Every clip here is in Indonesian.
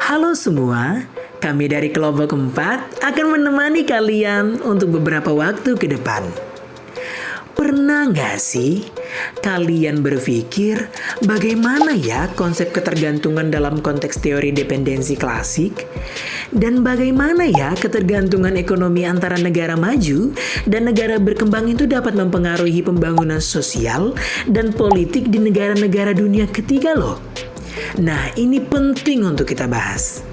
Halo semua, kami dari Kelompok 4 akan menemani kalian untuk beberapa waktu ke depan. Pernah nggak sih kalian berpikir bagaimana ya konsep ketergantungan dalam konteks teori dependensi klasik? Dan bagaimana ya ketergantungan ekonomi antara negara maju dan negara berkembang itu dapat mempengaruhi pembangunan sosial dan politik di negara-negara dunia ketiga loh? Nah, ini penting untuk kita bahas.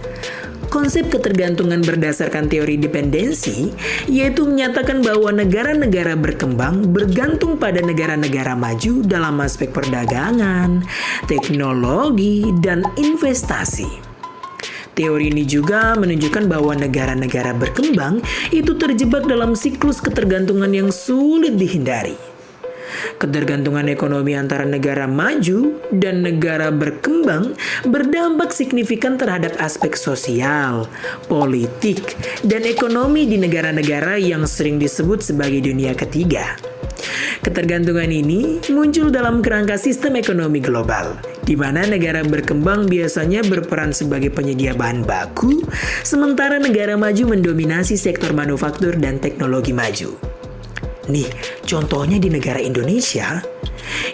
Konsep ketergantungan berdasarkan teori dependensi yaitu menyatakan bahwa negara-negara berkembang bergantung pada negara-negara maju dalam aspek perdagangan, teknologi, dan investasi. Teori ini juga menunjukkan bahwa negara-negara berkembang itu terjebak dalam siklus ketergantungan yang sulit dihindari. Ketergantungan ekonomi antara negara maju dan negara berkembang berdampak signifikan terhadap aspek sosial, politik, dan ekonomi di negara-negara yang sering disebut sebagai dunia ketiga. Ketergantungan ini muncul dalam kerangka sistem ekonomi global, di mana negara berkembang biasanya berperan sebagai penyedia bahan baku, sementara negara maju mendominasi sektor manufaktur dan teknologi maju. Nih, contohnya di negara Indonesia,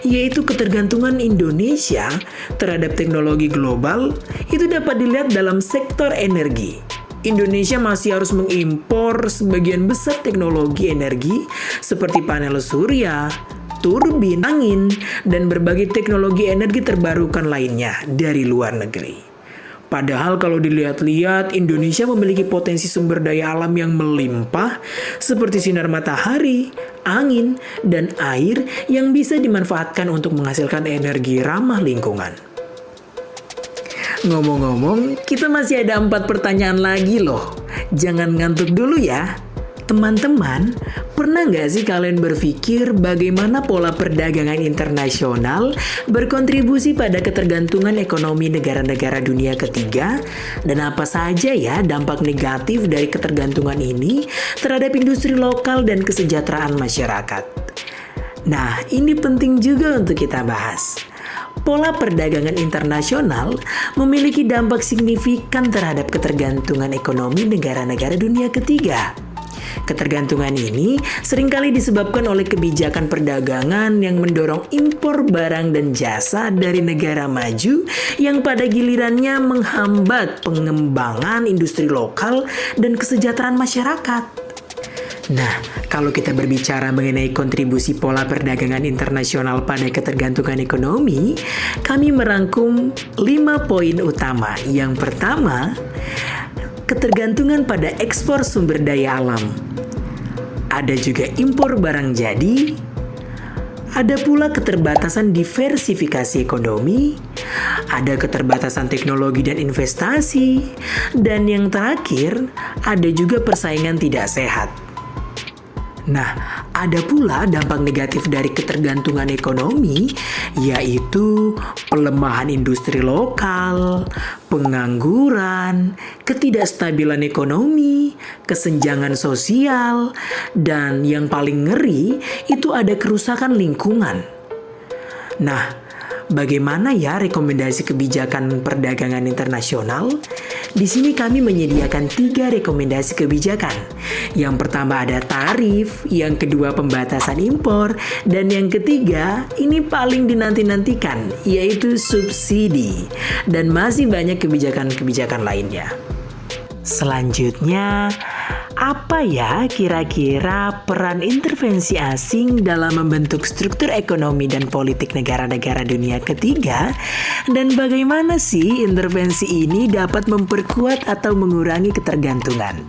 yaitu ketergantungan Indonesia terhadap teknologi global itu dapat dilihat dalam sektor energi. Indonesia masih harus mengimpor sebagian besar teknologi energi seperti panel surya, turbin, angin, dan berbagai teknologi energi terbarukan lainnya dari luar negeri. Padahal kalau dilihat-lihat, Indonesia memiliki potensi sumber daya alam yang melimpah seperti sinar matahari, angin, dan air yang bisa dimanfaatkan untuk menghasilkan energi ramah lingkungan. Ngomong-ngomong, kita masih ada 4 pertanyaan lagi loh. Jangan ngantuk dulu ya. Teman-teman, pernah nggak sih kalian berpikir bagaimana pola perdagangan internasional berkontribusi pada ketergantungan ekonomi negara-negara dunia ketiga? Dan apa saja ya dampak negatif dari ketergantungan ini terhadap industri lokal dan kesejahteraan masyarakat? Nah, ini penting juga untuk kita bahas. Pola perdagangan internasional memiliki dampak signifikan terhadap ketergantungan ekonomi negara-negara dunia ketiga. Ketergantungan ini seringkali disebabkan oleh kebijakan perdagangan yang mendorong impor barang dan jasa dari negara maju yang pada gilirannya menghambat pengembangan industri lokal dan kesejahteraan masyarakat. Nah, kalau kita berbicara mengenai kontribusi pola perdagangan internasional pada ketergantungan ekonomi, kami merangkum 5 poin utama. Yang pertama, ketergantungan pada ekspor sumber daya alam. Ada juga impor barang jadi. Ada pula keterbatasan diversifikasi ekonomi. Ada keterbatasan teknologi dan investasi. Dan yang terakhir, ada juga persaingan tidak sehat. Nah, ada pula dampak negatif dari ketergantungan ekonomi, yaitu pelemahan industri lokal, pengangguran, ketidakstabilan ekonomi, kesenjangan sosial, dan yang paling ngeri itu ada kerusakan lingkungan. Nah, bagaimana ya rekomendasi kebijakan perdagangan internasional? Di sini kami menyediakan 3 rekomendasi kebijakan. Yang pertama ada tarif, yang kedua pembatasan impor, dan yang ketiga ini paling dinanti-nantikan yaitu subsidi. Dan masih banyak kebijakan-kebijakan lainnya. Selanjutnya, apa ya kira-kira peran intervensi asing dalam membentuk struktur ekonomi dan politik negara-negara dunia ketiga? Dan bagaimana sih intervensi ini dapat memperkuat atau mengurangi ketergantungan?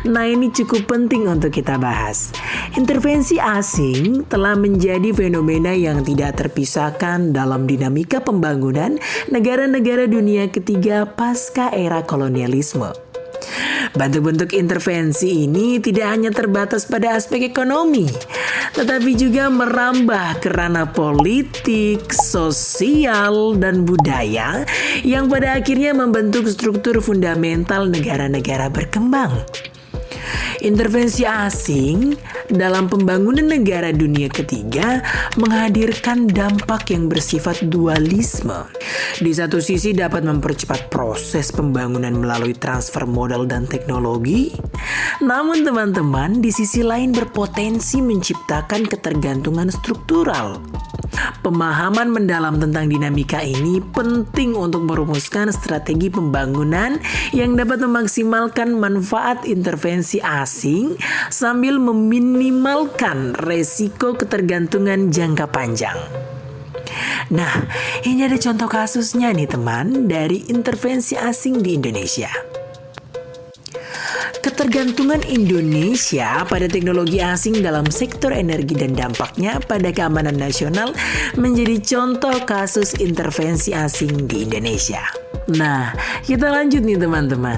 Nah, ini cukup penting untuk kita bahas. Intervensi asing telah menjadi fenomena yang tidak terpisahkan dalam dinamika pembangunan negara-negara dunia ketiga pasca era kolonialisme. Bentuk-bentuk intervensi ini tidak hanya terbatas pada aspek ekonomi, tetapi juga merambah ke ranah politik, sosial, dan budaya yang pada akhirnya membentuk struktur fundamental negara-negara berkembang. Intervensi asing dalam pembangunan negara dunia ketiga menghadirkan dampak yang bersifat dualisme. Di satu sisi dapat mempercepat proses pembangunan melalui transfer modal dan teknologi. Namun teman-teman, di sisi lain berpotensi menciptakan ketergantungan struktural. Pemahaman mendalam tentang dinamika ini penting untuk merumuskan strategi pembangunan yang dapat memaksimalkan manfaat intervensi asing sambil meminimalkan resiko ketergantungan jangka panjang. Nah, ini ada contoh kasusnya nih teman dari intervensi asing di Indonesia. Ketergantungan Indonesia pada teknologi asing dalam sektor energi dan dampaknya pada keamanan nasional menjadi contoh kasus intervensi asing di Indonesia. Nah, kita lanjut nih teman-teman.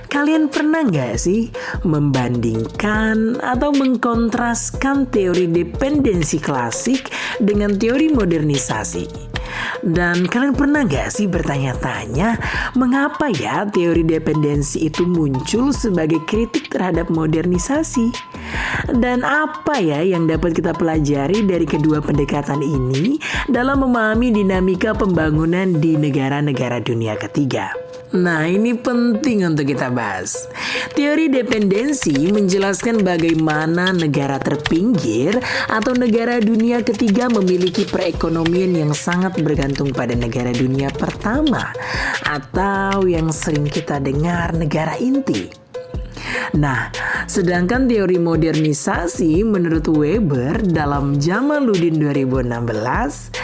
Kalian pernah nggak sih membandingkan atau mengkontraskan teori dependensi klasik dengan teori modernisasi? Dan kalian pernah gak sih bertanya-tanya mengapa ya teori dependensi itu muncul sebagai kritik terhadap modernisasi? Dan apa ya yang dapat kita pelajari dari kedua pendekatan ini dalam memahami dinamika pembangunan di negara-negara dunia ketiga? Nah, ini penting untuk kita bahas. Teori dependensi menjelaskan bagaimana negara terpinggir atau negara dunia ketiga memiliki perekonomian yang sangat bergantung pada negara dunia pertama atau yang sering kita dengar negara inti. Nah, sedangkan teori modernisasi menurut Weber dalam Jamaluddin 2016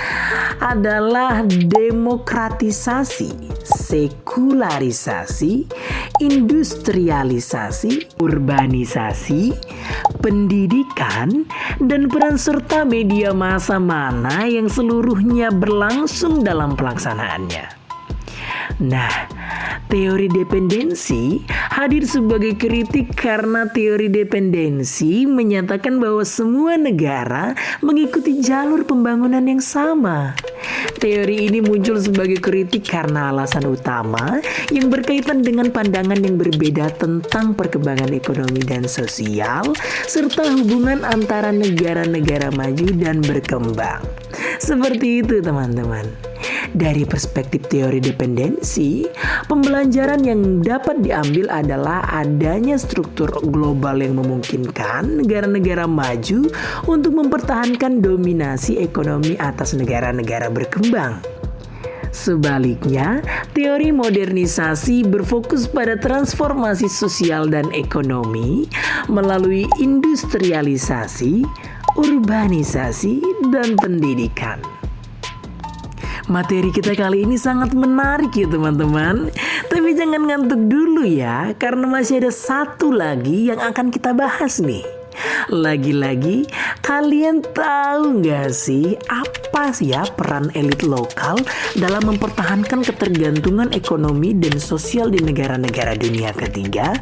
adalah demokratisasi, sekularisasi, industrialisasi, urbanisasi, pendidikan, dan peran serta media massa mana yang seluruhnya berlangsung dalam pelaksanaannya. Nah, teori dependensi hadir sebagai kritik karena teori dependensi menyatakan bahwa semua negara mengikuti jalur pembangunan yang sama. Teori ini muncul sebagai kritik karena alasan utama yang berkaitan dengan pandangan yang berbeda tentang perkembangan ekonomi dan sosial serta hubungan antara negara-negara maju dan berkembang. Seperti itu teman-teman. Dari perspektif teori dependensi, pembelajaran yang dapat diambil adalah adanya struktur global yang memungkinkan negara-negara maju untuk mempertahankan dominasi ekonomi atas negara-negara berkembang. Sebaliknya, teori modernisasi berfokus pada transformasi sosial dan ekonomi melalui industrialisasi, urbanisasi, dan pendidikan. Materi kita kali ini sangat menarik ya teman-teman. Tapi jangan ngantuk dulu ya, karena masih ada satu lagi yang akan kita bahas nih. Lagi-lagi, kalian tahu nggak sih apa sih ya peran elit lokal dalam mempertahankan ketergantungan ekonomi dan sosial di negara-negara dunia ketiga?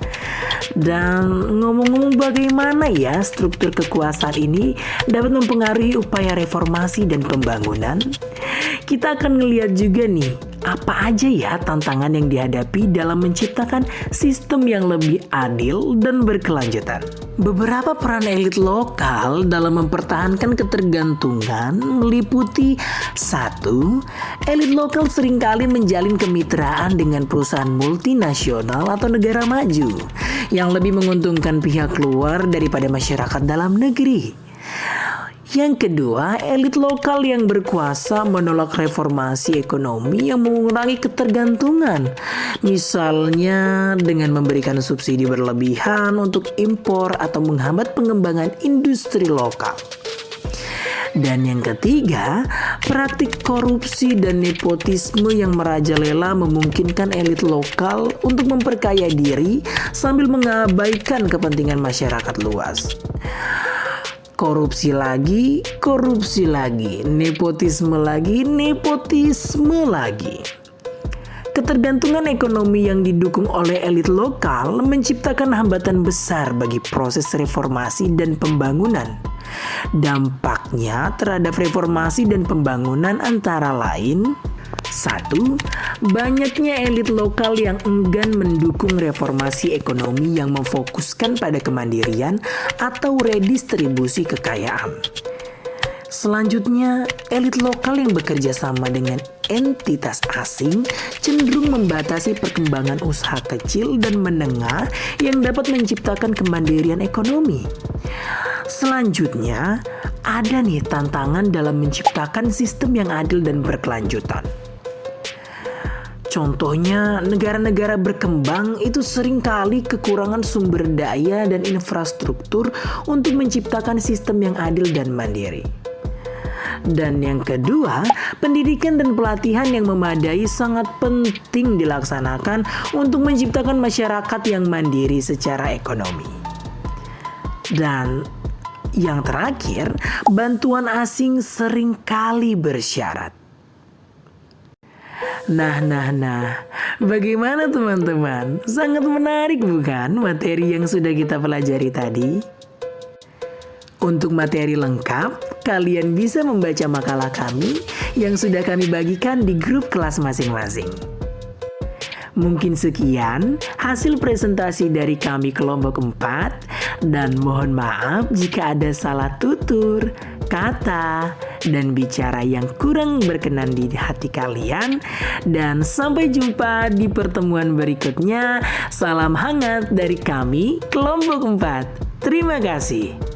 Dan ngomong-ngomong bagaimana ya struktur kekuasaan ini dapat mempengaruhi upaya reformasi dan pembangunan? Kita akan ngeliat juga nih, apa aja ya tantangan yang dihadapi dalam menciptakan sistem yang lebih adil dan berkelanjutan. Beberapa peran elit lokal dalam mempertahankan ketergantungan meliputi 1. Elit lokal seringkali menjalin kemitraan dengan perusahaan multinasional atau negara maju yang lebih menguntungkan pihak luar daripada masyarakat dalam negeri. Yang kedua, elit lokal yang berkuasa menolak reformasi ekonomi yang mengurangi ketergantungan. Misalnya dengan memberikan subsidi berlebihan untuk impor atau menghambat pengembangan industri lokal. Dan yang ketiga, praktik korupsi dan nepotisme yang merajalela memungkinkan elit lokal untuk memperkaya diri sambil mengabaikan kepentingan masyarakat luas. Korupsi lagi, nepotisme lagi. Ketergantungan ekonomi yang didukung oleh elit lokal menciptakan hambatan besar bagi proses reformasi dan pembangunan. Dampaknya terhadap reformasi dan pembangunan antara lain Satu, banyaknya elit lokal yang enggan mendukung reformasi ekonomi yang memfokuskan pada kemandirian atau redistribusi kekayaan. Selanjutnya, elit lokal yang bekerja sama dengan entitas asing cenderung membatasi perkembangan usaha kecil dan menengah yang dapat menciptakan kemandirian ekonomi. Selanjutnya, ada nih tantangan dalam menciptakan sistem yang adil dan berkelanjutan. Contohnya, negara-negara berkembang itu seringkali kekurangan sumber daya dan infrastruktur untuk menciptakan sistem yang adil dan mandiri. Dan yang kedua, pendidikan dan pelatihan yang memadai sangat penting dilaksanakan untuk menciptakan masyarakat yang mandiri secara ekonomi. Dan yang terakhir, bantuan asing seringkali bersyarat. Nah, bagaimana teman-teman? Sangat menarik bukan materi yang sudah kita pelajari tadi? Untuk materi lengkap, kalian bisa membaca makalah kami yang sudah kami bagikan di grup kelas masing-masing. Mungkin sekian hasil presentasi dari kami kelompok 4 dan mohon maaf jika ada salah tutur, kata, dan bicara yang kurang berkenan di hati kalian. Dan sampai jumpa di pertemuan berikutnya. Salam hangat dari kami kelompok 4. Terima kasih.